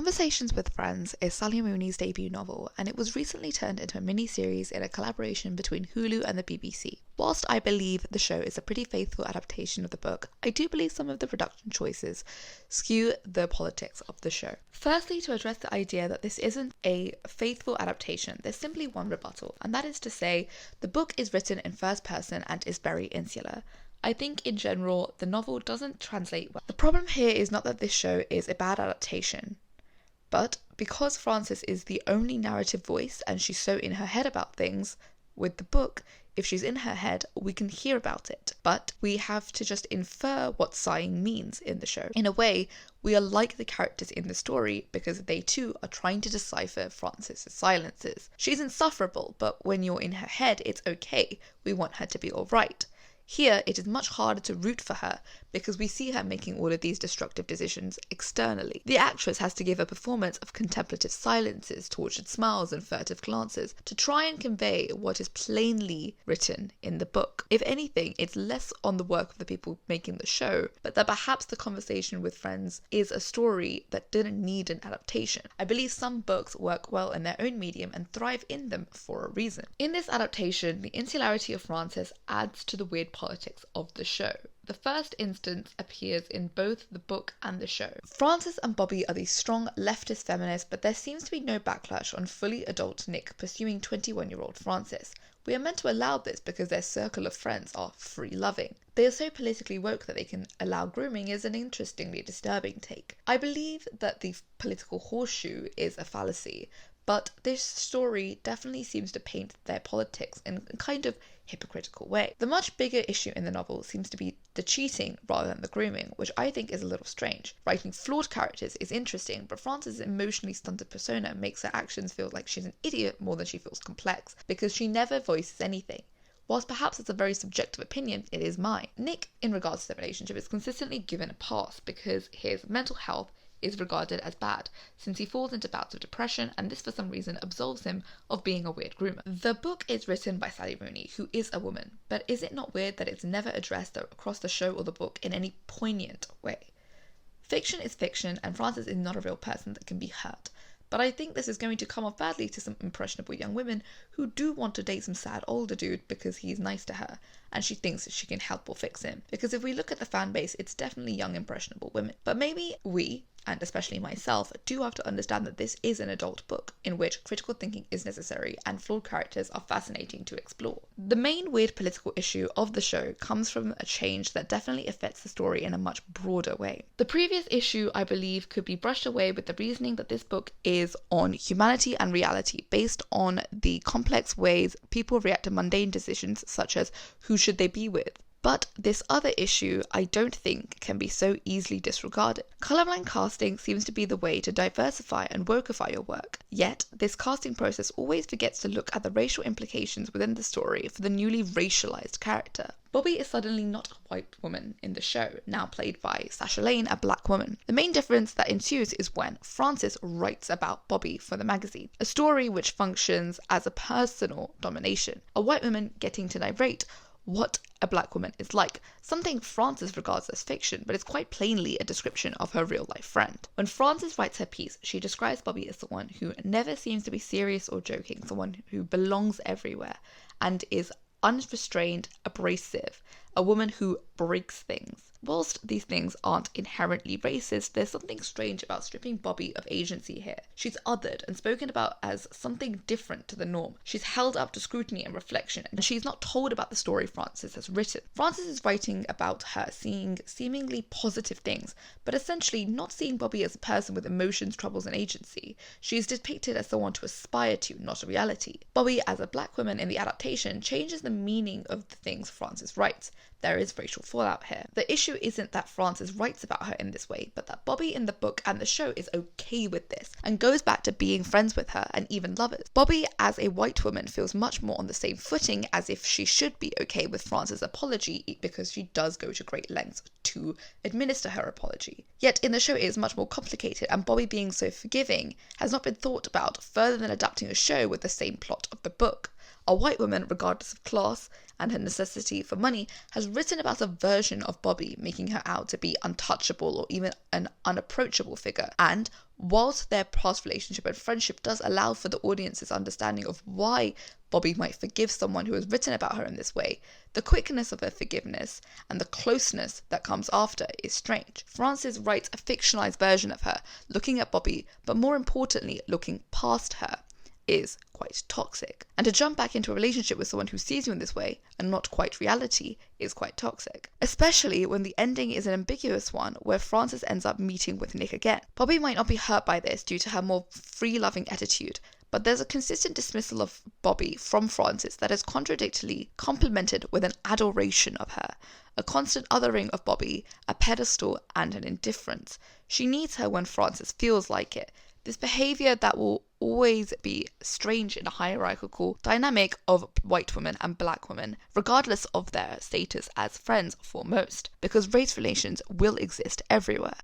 Conversations with Friends is Sally Rooney's debut novel, and it was recently turned into a mini-series in a collaboration between Hulu and the BBC. Whilst I believe the show is a pretty faithful adaptation of the book, I do believe some of the production choices skew the politics of the show. Firstly, to address the idea that this isn't a faithful adaptation, there's simply one rebuttal, and that is to say, the book is written in first person and is very insular. I think in general, the novel doesn't translate well. The problem here is not that this show is a bad adaptation, but because Frances is the only narrative voice and she's so in her head about things, with the book, if she's in her head, we can hear about it, but we have to just infer what sighing means in the show. In a way, we are like the characters in the story because they too are trying to decipher Frances's silences. She's insufferable, but when you're in her head, it's okay. We want her to be alright. Here, it is much harder to root for her because we see her making all of these destructive decisions externally. The actress has to give a performance of contemplative silences, tortured smiles and furtive glances to try and convey what is plainly written in the book. If anything, it's less on the work of the people making the show, but that perhaps the conversation with friends is a story that didn't need an adaptation. I believe some books work well in their own medium and thrive in them for a reason. In this adaptation, the insularity of Frances adds to the weird politics of the show. The first instance appears in both the book and the show. Frances and Bobby are these strong leftist feminists, but there seems to be no backlash on fully adult Nick pursuing 21-year-old Frances. We are meant to allow this because their circle of friends are free-loving. They are so politically woke that they can allow grooming is an interestingly disturbing take. I believe that the political horseshoe is a fallacy, but this story definitely seems to paint their politics in a kind of hypocritical way. The much bigger issue in the novel seems to be the cheating rather than the grooming, which I think is a little strange. Writing flawed characters is interesting, but Frances' emotionally stunted persona makes her actions feel like she's an idiot more than she feels complex, because she never voices anything. Whilst perhaps it's a very subjective opinion, it is mine. Nick, in regards to their relationship, is consistently given a pass because his mental health is regarded as bad, since he falls into bouts of depression, and this for some reason absolves him of being a weird groomer. The book is written by Sally Rooney, who is a woman, but is it not weird that it's never addressed across the show or the book in any poignant way? Fiction is fiction, and Frances is not a real person that can be hurt. But I think this is going to come off badly to some impressionable young women who do want to date some sad older dude because he's nice to her and she thinks that she can help or fix him. Because if we look at the fan base, it's definitely young impressionable women. But maybe we, and especially myself, do have to understand that this is an adult book in which critical thinking is necessary and flawed characters are fascinating to explore. The main weird political issue of the show comes from a change that definitely affects the story in a much broader way. The previous issue, I believe, could be brushed away with the reasoning that this book is on humanity and reality, based on the complex ways people react to mundane decisions such as who should they be with. But this other issue I don't think can be so easily disregarded. Colorblind casting seems to be the way to diversify and wokeify your work. Yet, this casting process always forgets to look at the racial implications within the story for the newly racialized character. Bobby is suddenly not a white woman in the show, now played by Sasha Lane, a black woman. The main difference that ensues is when Frances writes about Bobby for the magazine, a story which functions as a personal domination. A white woman getting to narrate what a black woman is like, something Frances regards as fiction, but is quite plainly a description of her real-life friend. When Frances writes her piece, she describes Bobby as someone who never seems to be serious or joking, someone who belongs everywhere, and is unrestrained, abrasive, a woman who breaks things. Whilst these things aren't inherently racist, there's something strange about stripping Bobby of agency here. She's othered and spoken about as something different to the norm. She's held up to scrutiny and reflection, and she's not told about the story Frances has written. Frances is writing about her seeing seemingly positive things, but essentially not seeing Bobby as a person with emotions, troubles, and agency. She is depicted as someone to aspire to, not a reality. Bobby, as a black woman in the adaptation, changes the meaning of the things Frances writes. There is racial fallout here. The issue isn't that Frances writes about her in this way, but that Bobby in the book and the show is okay with this, and goes back to being friends with her and even lovers. Bobby, as a white woman, feels much more on the same footing as if she should be okay with Frances' apology, because she does go to great lengths to administer her apology. Yet in the show it is much more complicated, and Bobby being so forgiving has not been thought about further than adapting a show with the same plot of the book. A white woman, regardless of class, and her necessity for money, has written about a version of Bobby making her out to be untouchable or even an unapproachable figure. And whilst their past relationship and friendship does allow for the audience's understanding of why Bobby might forgive someone who has written about her in this way, the quickness of her forgiveness and the closeness that comes after is strange. Frances writes a fictionalized version of her, looking at Bobby, but more importantly, looking past her, is quite toxic. And to jump back into a relationship with someone who sees you in this way and not quite reality is quite toxic. Especially when the ending is an ambiguous one where Frances ends up meeting with Nick again. Bobby might not be hurt by this due to her more free-loving attitude, but there's a consistent dismissal of Bobby from Frances that is contradictorily complemented with an adoration of her, a constant othering of Bobby, a pedestal and an indifference. She needs her when Frances feels like it. This behaviour that will always be strange in a hierarchical dynamic of white women and black women, regardless of their status as friends for most, because race relations will exist everywhere.